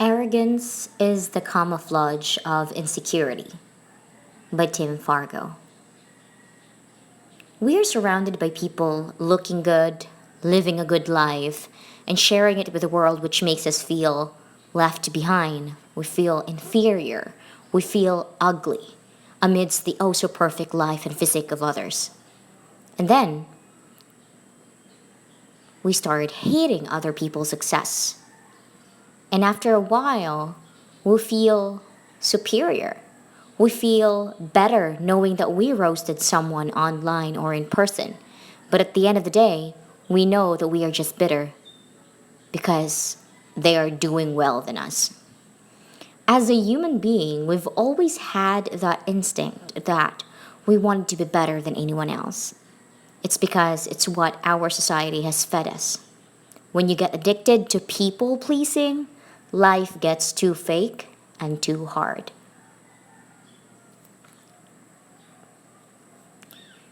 Arrogance is the camouflage of insecurity by Tim Fargo. We are surrounded by people looking good, living a good life, and sharing it with the world, which makes us feel left behind. We feel inferior. We feel ugly amidst the oh so perfect life and physique of others. And then we start hating other people's success. And after a while, we feel superior. We feel better knowing that we roasted someone online or in person. But at the end of the day, we know that we are just bitter because they are doing well than us. As a human being, we've always had that instinct that we wanted to be better than anyone else. It's because it's what our society has fed us. When you get addicted to people pleasing, life gets too fake and too hard.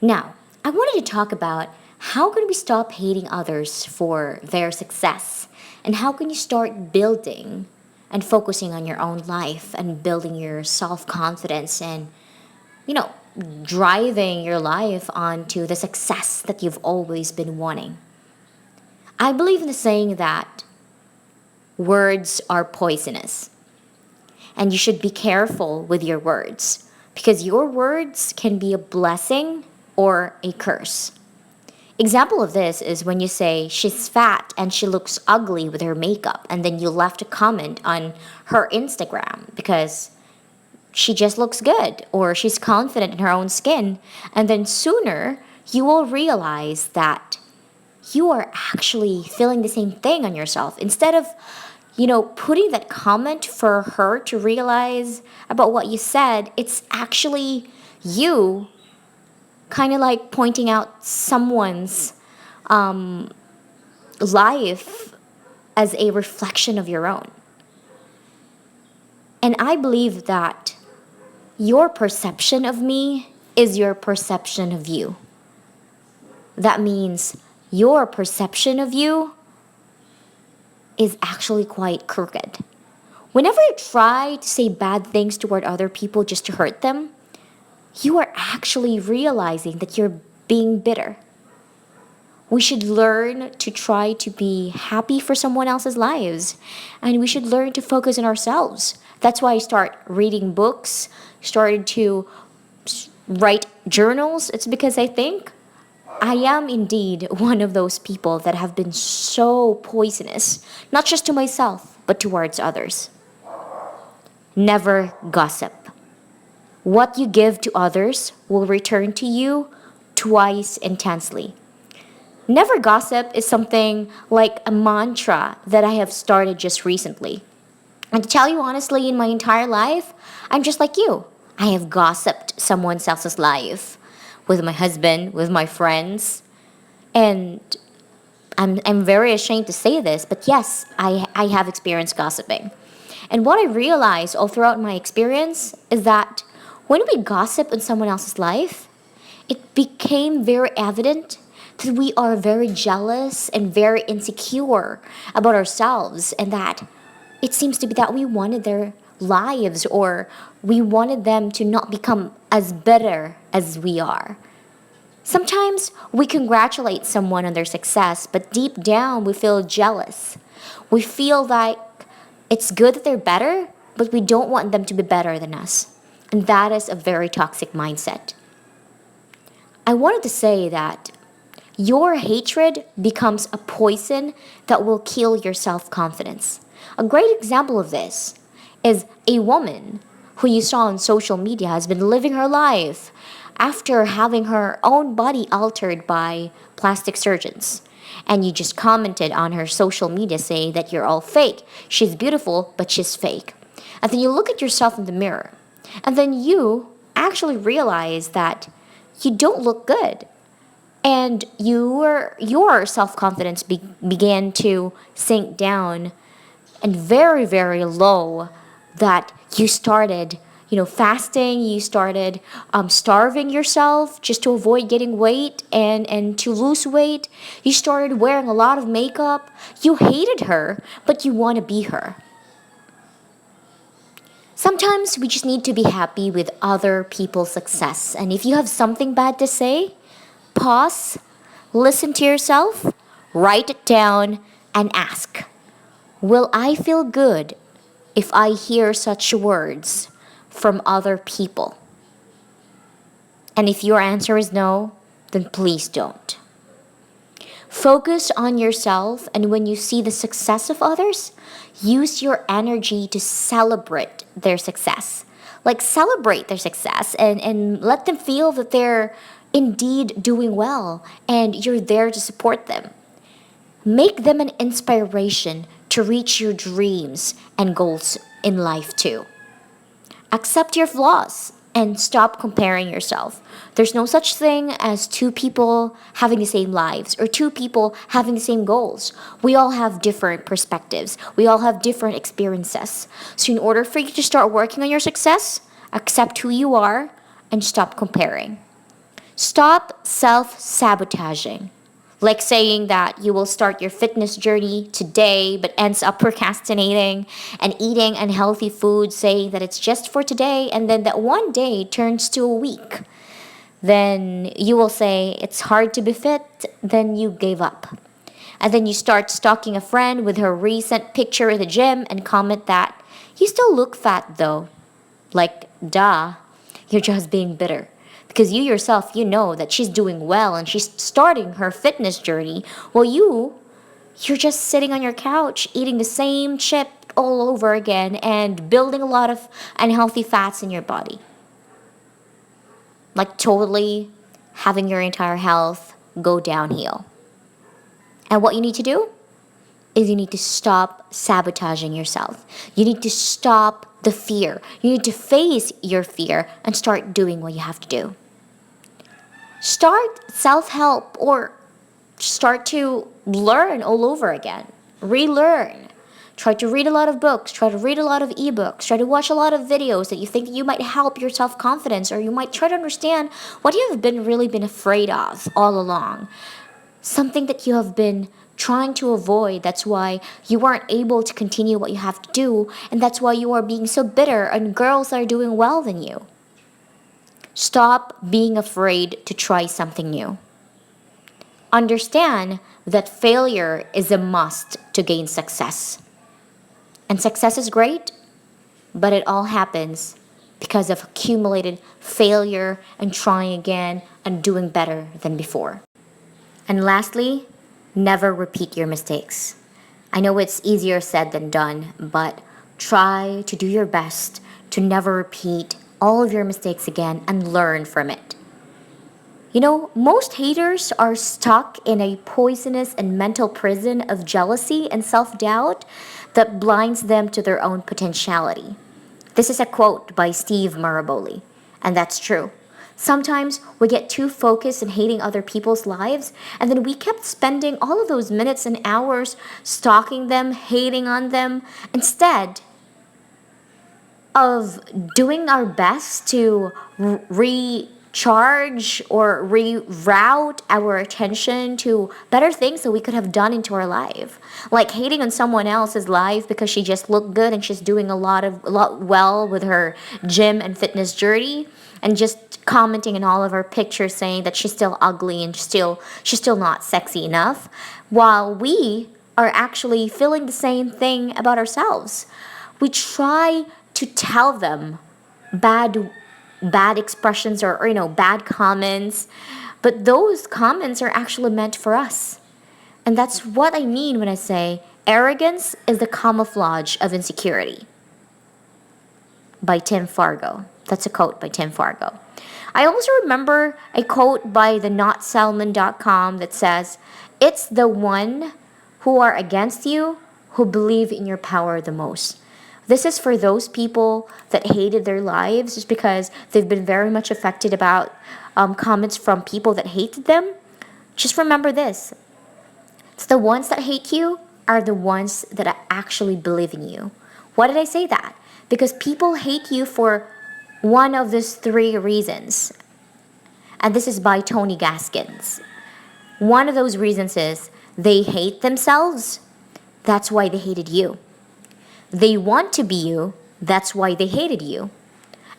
Now, I wanted to talk about how can we stop hating others for their success and how can you start building and focusing on your own life and building your self-confidence and you know driving your life onto the success that you've always been wanting. I believe in the saying that words are poisonous and you should be careful with your words because your words can be a blessing or a curse. Example of this is when you say she's fat and she looks ugly with her makeup and then you left a comment on her Instagram because she just looks good or she's confident in her own skin and then sooner you will realize that you are actually feeling the same thing on yourself instead of putting that comment for her to realize about what you said. It's actually you kind of like pointing out someone's life as a reflection of your own. And I believe that your perception of me is your perception of you. That means your perception of you is actually quite crooked. Whenever you try to say bad things toward other people just to hurt them, you are actually realizing that you're being bitter. We should learn to try to be happy for someone else's lives, and we should learn to focus on ourselves. That's why I start reading books, started to write journals. It's because I think I am indeed one of those people that have been so poisonous, not just to myself, but towards others. Never gossip. What you give to others will return to you twice intensely. Never gossip is something like a mantra that I have started just recently. And to tell you honestly, in my entire life, I'm just like you. I have gossiped someone else's life with my husband, with my friends. And I'm very ashamed to say this, but yes, I have experienced gossiping. And what I realized all throughout my experience is that when we gossip in someone else's life, it became very evident that we are very jealous and very insecure about ourselves, and that it seems to be that we wanted their lives or we wanted them to not become as better as we are. Sometimes we congratulate someone on their success, but deep down we feel jealous. We feel like it's good that they're better, but we don't want them to be better than us. And that is a very toxic mindset. I wanted to say that your hatred becomes a poison that will kill your self confidence. A great example of this is a woman who you saw on social media has been living her life after having her own body altered by plastic surgeons. And you just commented on her social media saying that you're all fake. She's beautiful, but she's fake. And then you look at yourself in the mirror. And then you actually realize that you don't look good. And your self-confidence began to sink down and very, very low, that you started fasting, you started starving yourself just to avoid getting weight and to lose weight. You started wearing a lot of makeup. You hated her, but you want to be her. Sometimes we just need to be happy with other people's success. And if you have something bad to say, pause, listen to yourself, write it down, and ask, will I feel good if I hear such words from other people? And if your answer is no, then please don't. Focus on yourself, and when you see the success of others, use your energy to celebrate their success. Like, celebrate their success and let them feel that they're indeed doing well and you're there to support them. Make them an inspiration to reach your dreams and goals in life too. Accept your flaws and stop comparing yourself. There's no such thing as two people having the same lives or two people having the same goals. We all have different perspectives. We all have different experiences. So in order for you to start working on your success, accept who you are and stop comparing. Stop self-sabotaging. Like saying that you will start your fitness journey today but ends up procrastinating and eating unhealthy food, saying that it's just for today, and then that one day turns to a week. Then you will say it's hard to be fit, then you gave up. And then you start stalking a friend with her recent picture at the gym and comment that you still look fat though. Like, duh, you're just being bitter. Because you yourself, you know that she's doing well and she's starting her fitness journey, while you're just sitting on your couch eating the same chip all over again and building a lot of unhealthy fats in your body. Like, totally having your entire health go downhill. And what you need to do is you need to stop sabotaging yourself. You need to stop the fear. You need to face your fear and start doing what you have to do. Start self-help or start to learn all over again. Relearn. Try to read a lot of books. Try to read a lot of ebooks. Try to watch a lot of videos that you think you might help your self-confidence, or you might try to understand what you have really been afraid of all along. Something that you have been trying to avoid. That's why you aren't able to continue what you have to do, and that's why you are being so bitter on girls that are doing well than you. Stop being afraid to try something new. Understand that failure is a must to gain success. And success is great, but it all happens because of accumulated failure and trying again and doing better than before. And lastly, never repeat your mistakes. I know it's easier said than done, but try to do your best to never repeat all of your mistakes again and learn from it. You know, most haters are stuck in a poisonous and mental prison of jealousy and self-doubt that blinds them to their own potentiality. This is a quote by Steve Maraboli, and that's true. Sometimes we get too focused in hating other people's lives, and then we kept spending all of those minutes and hours stalking them, hating on them, instead of doing our best to recharge or reroute our attention to better things that we could have done into our life. Like hating on someone else's life because she just looked good and she's doing a lot well with her gym and fitness journey, and just commenting in all of her pictures saying that she's still ugly and she's still not sexy enough, while we are actually feeling the same thing about ourselves. We try to tell them bad expressions or bad comments, but those comments are actually meant for us. And that's what I mean when I say arrogance is the camouflage of insecurity, by Tim Fargo. That's a quote by Tim Fargo. I also remember a quote by the notsalmon.com that says, "It's the one who are against you who believe in your power the most." This is for those people that hated their lives just because they've been very much affected about comments from people that hated them. Just remember this. It's the ones that hate you are the ones that actually believe in you. Why did I say that? Because people hate you for one of these three reasons. And this is by Tony Gaskins. One of those reasons is they hate themselves. That's why they hated you. They want to be you. That's why they hated you.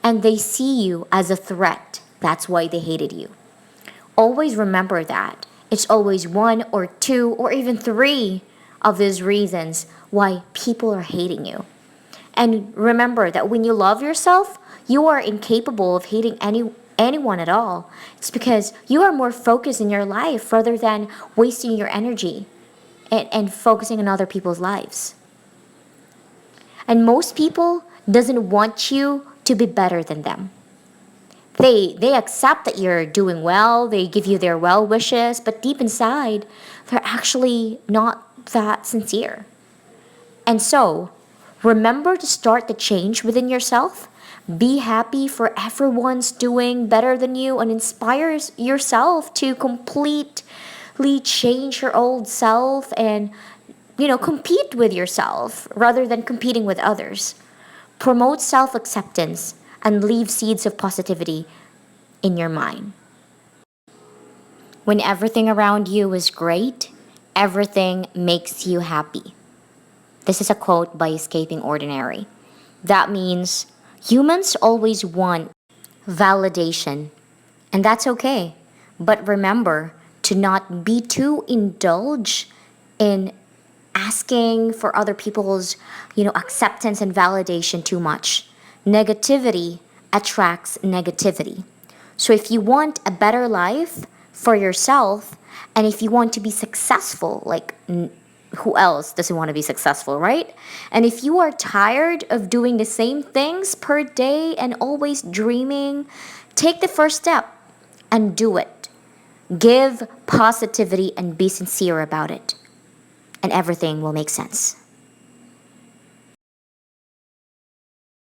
And they see you as a threat. That's why they hated you. Always remember that. It's always one or two or even three of those reasons why people are hating you. And remember that when you love yourself, you are incapable of hating anyone at all. It's because you are more focused in your life rather than wasting your energy and focusing on other people's lives. And most people doesn't want you to be better than them. They accept that you're doing well, they give you their well wishes, but deep inside, they're actually not that sincere. And so, remember to start the change within yourself. Be happy for everyone's doing better than you and inspire yourself to completely change your old self and compete with yourself rather than competing with others. Promote self-acceptance and leave seeds of positivity in your mind. When everything around you is great, everything makes you happy. This is a quote by Escaping Ordinary. That means humans always want validation, and that's okay. But remember to not be too indulged in asking for other people's, acceptance and validation too much. Negativity attracts negativity. So if you want a better life for yourself and if you want to be successful, like who else doesn't want to be successful, right? And if you are tired of doing the same things per day and always dreaming, take the first step and do it. Give positivity and be sincere about it, and everything will make sense.